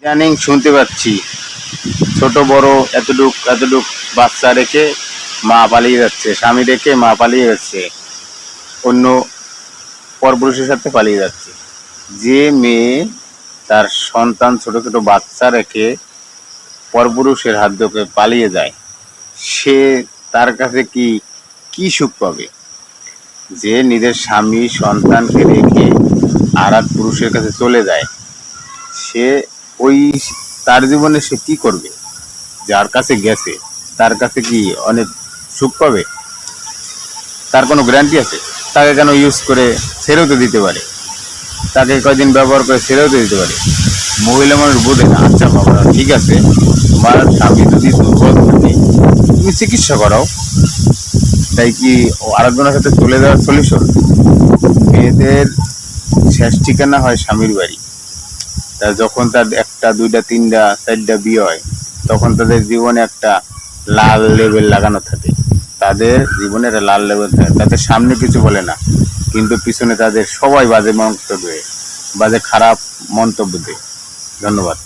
ইদানিং শুনতে পাচ্ছি ছোট বড় এতটুক এতটুক বাচ্চা রেখে মা পালিয়ে যাচ্ছে, স্বামী রেখে মা পালিয়ে যাচ্ছে, অন্য পরপুরুষের সাথে পালিয়ে যাচ্ছে। যে মেয়ে তার সন্তান ছোট ছোট বাচ্চা রেখে পরপুরুষের হাত ধরে পালিয়ে যায়, সে তার কাছে কি কি সুখ পাবে? যে নিজের স্বামী সন্তানকে রেখে আর এক পুরুষের কাছে চলে যায়, সে ওই তার জীবনে সে কি করবে? যার কাছে গেছে তার কাছে কি অনেক সুখ পাবে? তার কোনো গ্যারান্টি আছে? তাকে কেন ইউজ করে ছেড়েও তো দিতে পারে, তাকে কয়দিন ব্যবহার করে ছেড়েও তো দিতে পারে। মহিলা মানুষ বোঝে না। আচ্ছা বাবা, ঠিক আছে, তোমার স্বামী যদি দুর্বল থাকে তুমি চিকিৎসা করাও, তাই কি ও আরেকজনের সাথে চলে যাওয়ার সলিউশন? মেয়েদের শেষ ঠিকানা হয় স্বামীর বাড়ি। তা যখন তার একটা দুইটা তিনটা চারটা বিয়ে হয়, তখন তাদের জীবনে একটা লাল লেবেল লাগানো থাকে। তাদের জীবনে একটা লাল লেবেল থাকে, তাদের সামনে কিছু বলে না, কিন্তু পিছনে তাদের সবাই বাজে মন্তব্য দেয়, বাজে খারাপ মন্তব্য দেয়। ধন্যবাদ।